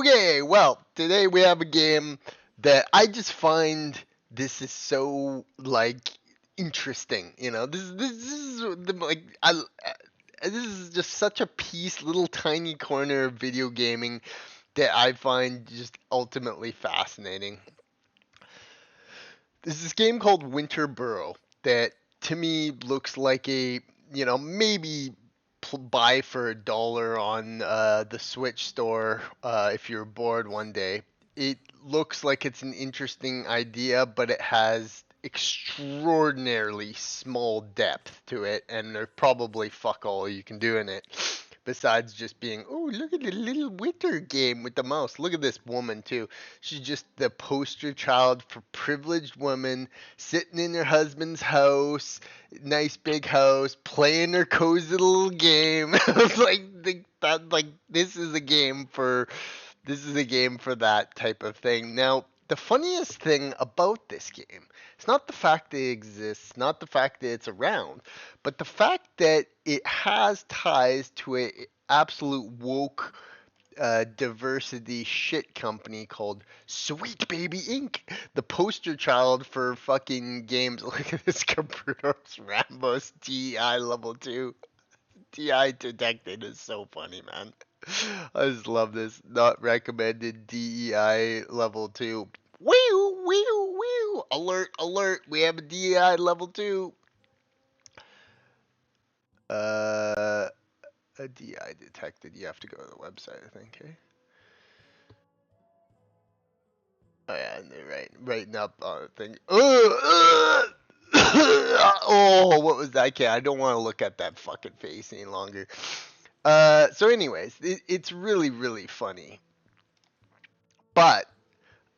Okay, well, today we have a game that I just find this is so like interesting. This is like this is just such a piece, little tiny corner of video gaming that I find just ultimately fascinating. There's this game called Winter Burrow that to me looks like maybe buy for $1 on the Switch store if you're bored one day. It looks like it's an interesting idea, but it has extraordinarily small depth to it, and there's probably fuck all you can do in it besides just being, oh, look at the little winter game with the mouse. Look at this woman, too. She's just the poster child for privileged women sitting in her husband's house, nice big house, playing her cozy little game. This is a game for that type of thing. Now, the funniest thing about this game, it's not the fact that it exists, not the fact that it's around, but the fact that it has ties to a absolute woke diversity shit company called Sweet Baby Inc. The poster child for fucking games. Look at this Capritos Rambos TI level 2. TI detected is so funny, man. I just love this. Not recommended DEI level 2. Wee wee wee. Alert, alert. We have a DEI level 2. Uh, a DI detected. You have to go to the website, I think, eh? Oh yeah, and they're writing up on the thing. Oh, what was that? I don't want to look at that fucking face any longer. So anyways, it's really, really funny. But,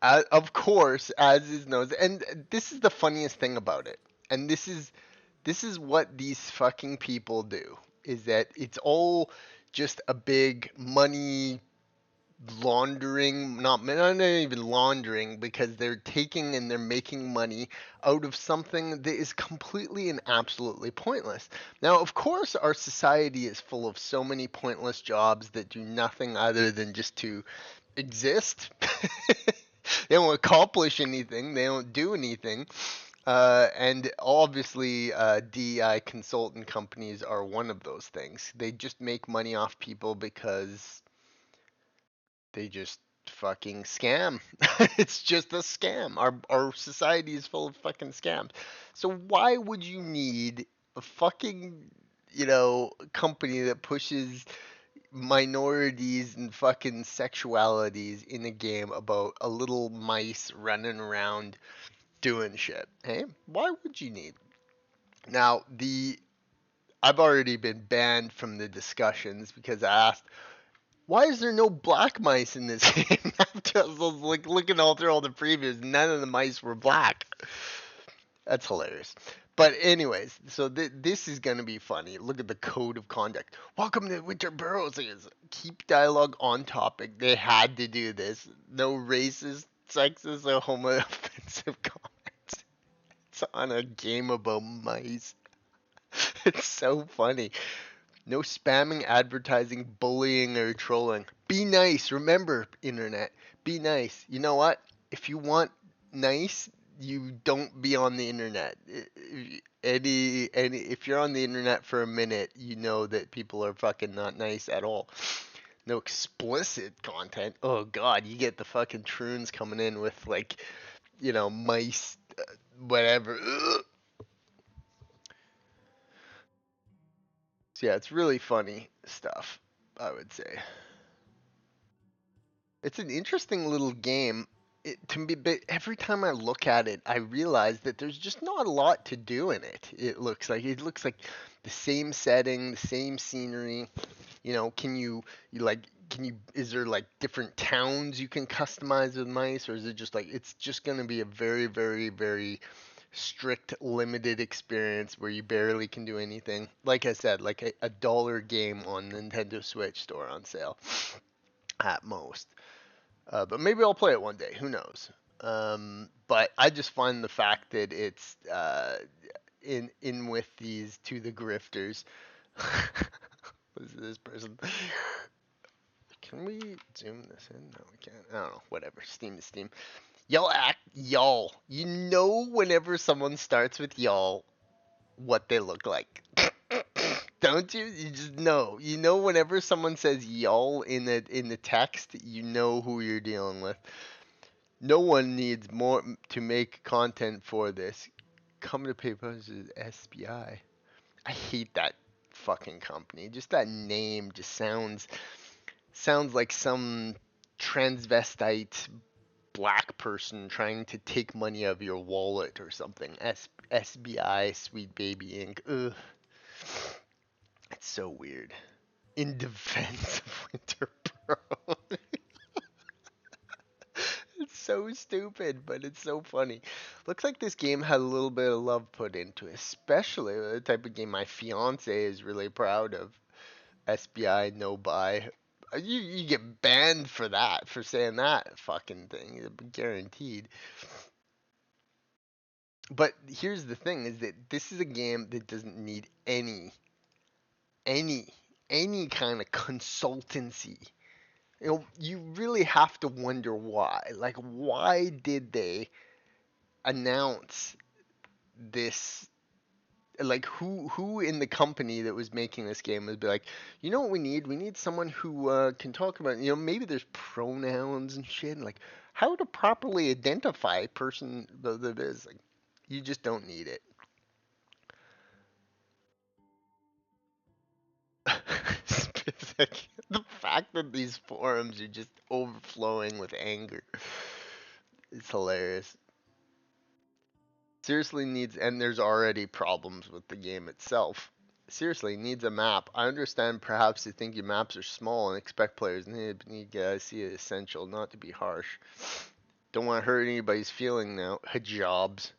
of course, as is known, and this is the funniest thing about it, and this is what these fucking people do, is that it's all just a big money laundering, not even laundering, because they're taking and they're making money out of something that is completely and absolutely pointless. Now, of course, our society is full of so many pointless jobs that do nothing other than just to exist. They don't accomplish anything, they don't do anything. And obviously, DEI consultant companies are one of those things. They just make money off people because they just fucking scam. It's just a scam. Our society is full of fucking scams. So why would you need a fucking company that pushes minorities and fucking sexualities in a game about a little mice running around doing shit? Hey, why would you need? Now, the I've already been banned from the discussions because I asked, why is there no black mice in this game? After I was like looking all through all the previews, none of the mice were black. That's hilarious. But anyways, so this is gonna be funny. Look at the code of conduct. Welcome to Winter Burrow. Keep dialogue on topic. They had to do this. No racist, sexist, or homo-offensive comments. It's on a game about mice. It's so funny. No spamming, advertising, bullying, or trolling. Be nice. Remember, internet. Be nice. You know what? If you want nice, you don't be on the internet. If you're on the internet for a minute, you know that people are fucking not nice at all. No explicit content. Oh god, you get the fucking troons coming in with like, mice, whatever. Ugh. So yeah, it's really funny stuff, I would say. It's an interesting little game. To me, but every time I look at it, I realize that there's just not a lot to do in it. It looks like the same setting, the same scenery. Is there like different towns you can customize with mice, or is it just like it's just going to be a very, very, very strict, limited experience where you barely can do anything? Like I said, like a dollar game on Nintendo Switch store on sale at most. But maybe I'll play it one day. Who knows? But I just find the fact that it's in with these to the grifters. What is this person? Can we zoom this in? No, we can't. I don't know. Whatever. Steam is Steam. Y'all. You know whenever someone starts with y'all, what they look like. Don't you? You just know. You know whenever someone says y'all in the text, you know who you're dealing with. No one needs more to make content for this. Come to pay posted SBI. I hate that fucking company. Just that name just sounds like some transvestite black person trying to take money out of your wallet or something. SBI, Sweet Baby Inc. Ugh. It's so weird. In defense of Winter Burrow. It's so stupid, but it's so funny. Looks like this game had a little bit of love put into it, especially the type of game my fiance is really proud of. SBI no buy. You get banned for that, for saying that fucking thing. Guaranteed. But here's the thing: is that this is a game that doesn't need any, any kind of consultancy. You really have to wonder why. Like, why did they announce this? Like, who in the company that was making this game would be like, you know what we need? We need someone who can talk about, maybe there's pronouns and shit, and like how to properly identify person that is. Like, you just don't need it. The fact that these forums are just overflowing with anger is hilarious. Seriously needs, and there's already problems with the game itself. Seriously needs a map. I understand perhaps you think your maps are small and expect players need to see it essential, not to be harsh. Don't want to hurt anybody's feeling now. Hijabs.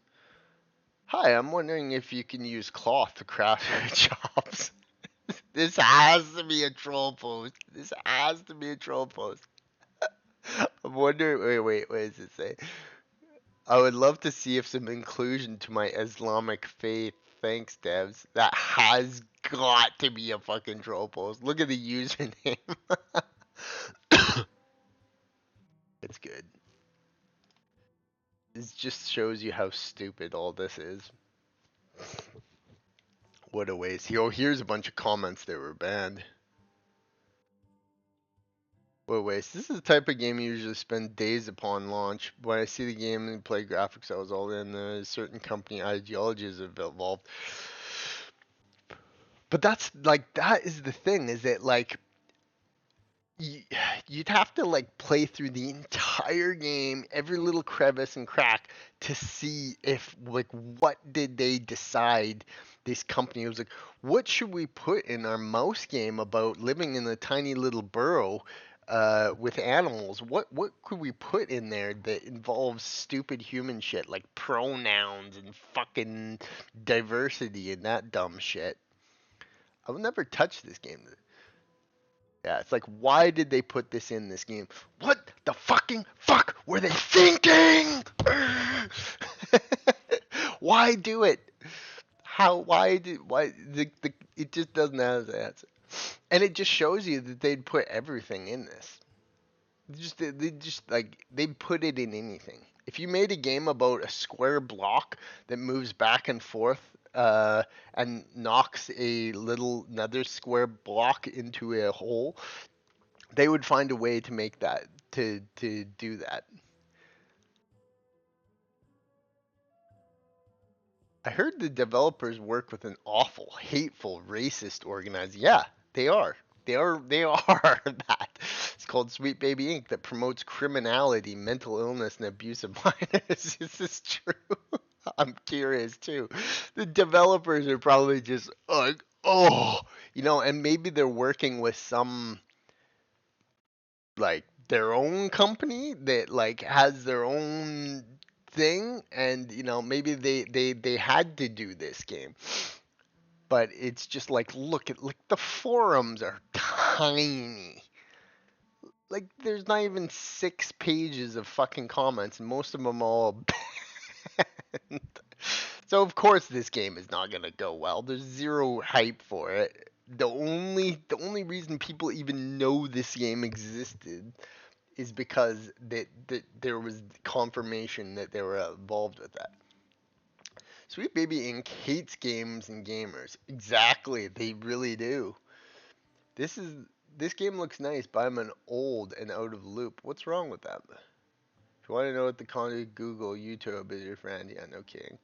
Hi, I'm wondering if you can use cloth to craft hijabs. This has to be a troll post. This has to be a troll post. I'm wondering. Wait. What does it say? I would love to see if some inclusion to my Islamic faith. Thanks, devs. That has got to be a fucking troll post. Look at the username. It's good. This just shows you how stupid all this is. What a waste. Here's a bunch of comments that were banned. What a waste. This is the type of game you usually spend days upon launch. When I see the game and play graphics, I was all in. Certain company ideologies have evolved. But that is the thing, is that like you'd have to like play through the entire game, every little crevice and crack, to see if like what did they decide. This company was like, what should we put in our mouse game about living in a tiny little burrow with animals? What could we put in there that involves stupid human shit like pronouns and fucking diversity and that dumb shit? I will never touch this game. Yeah, it's like, why did they put this in this game? What the fucking fuck were they thinking? Why do it? It just doesn't have an answer. And it just shows you that they'd put everything in this. They put it in anything. If you made a game about a square block that moves back and forth and knocks another square block into a hole, they would find a way to make that to do that. I heard the developers work with an awful, hateful, racist organization. Yeah, they are. They are that. It's called Sweet Baby Inc. that promotes criminality, mental illness, and abuse of minors. Is this true? I'm curious too. The developers are probably just like, oh, and maybe they're working with some like their own company that like has their own thing, and maybe they had to do this game, but it's just like, look at, like, the forums are tiny. Like, there's not even 6 pages of fucking comments, and most of them all banned. So of course this game is not gonna go well. There's zero hype for it. The only reason people even know this game existed is because that there was confirmation that they were involved with that. Sweet Baby Inc. hates games and gamers. Exactly, they really do. This is this game looks nice, but I'm an old and out of the loop. What's wrong with that? If you want to know what the content, Google, YouTube is your friend. Yeah, no kidding.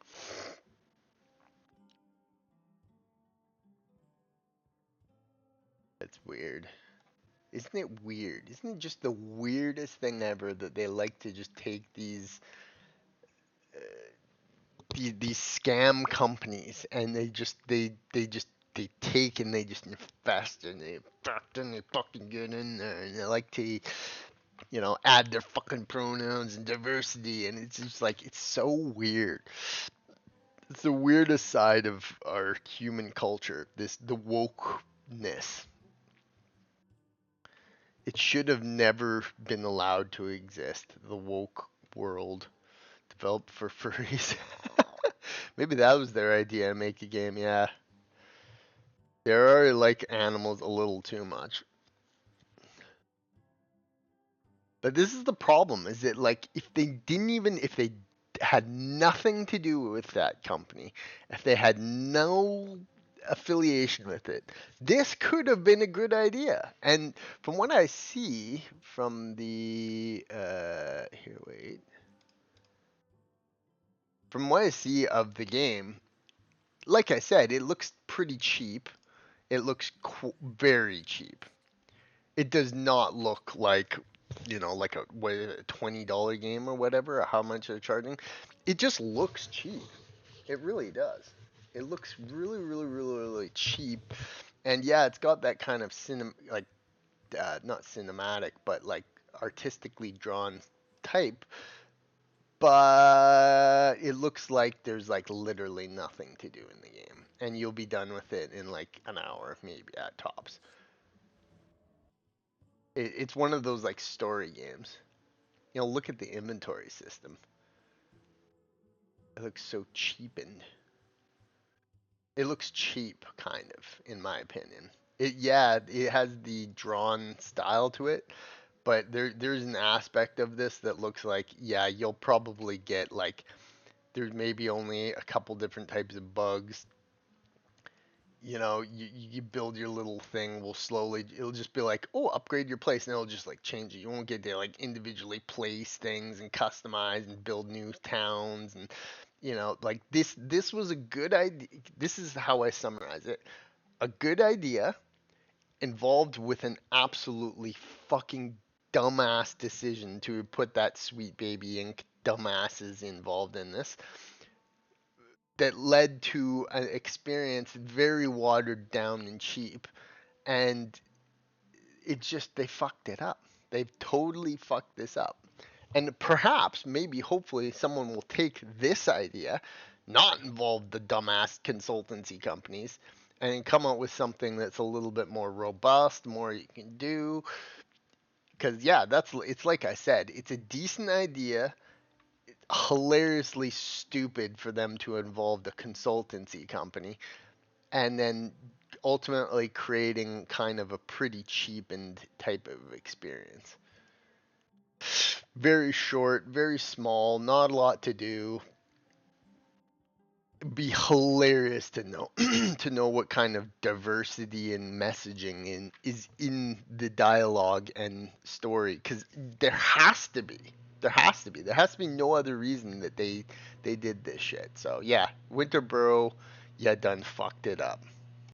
That's weird. Isn't it weird? Isn't it just the weirdest thing ever that they like to just take these scam companies and they take and they just invest and they fucking get in there and they like to add their fucking pronouns and diversity, and it's just like it's so weird. It's the weirdest side of our human culture, this the wokeness. It should have never been allowed to exist. The woke world developed for furries. Maybe that was their idea to make a game. Yeah, they already like animals a little too much. But this is the problem: is that like if they had nothing to do with that company, if they had no affiliation with it, this could have been a good idea. And from what I see from the here, wait, from what I see of the game, like I said, it looks pretty cheap. It looks very cheap. It does not look like like a $20 game or whatever, or how much they're charging. It just looks cheap. It really does. It looks really, really, really, really cheap. And yeah, it's got that kind of like not cinematic, but like artistically drawn type. But it looks like there's like literally nothing to do in the game, and you'll be done with it in like an hour, maybe at tops. It's one of those like story games. Look at the inventory system. It looks so cheapened. It looks cheap, kind of, in my opinion. It has the drawn style to it, but there's an aspect of this that looks like, yeah, you'll probably get like there's maybe only a couple different types of bugs. You build your little thing, will slowly, it'll just be like, oh, upgrade your place, and it'll just like change it. You won't get to like individually place things and customize and build new towns, and like this was a good idea. This is how I summarize it: a good idea involved with an absolutely fucking dumbass decision to put that Sweet Baby Inc. dumbasses involved in this, that led to an experience very watered down and cheap. And it just, they fucked it up. They've totally fucked this up. And perhaps, maybe, hopefully, someone will take this idea, not involve the dumbass consultancy companies, and come up with something that's a little bit more robust, more you can do. Because yeah, it's like I said, it's a decent idea. Hilariously stupid for them to involve the consultancy company, and then ultimately creating kind of a pretty cheapened type of experience. Very short, very small, not a lot to do. Be hilarious to know to know what kind of diversity and messaging is in the dialogue and story, because there has to be no other reason that they did this shit. So yeah, Winter Burrow, yeah, done fucked it up.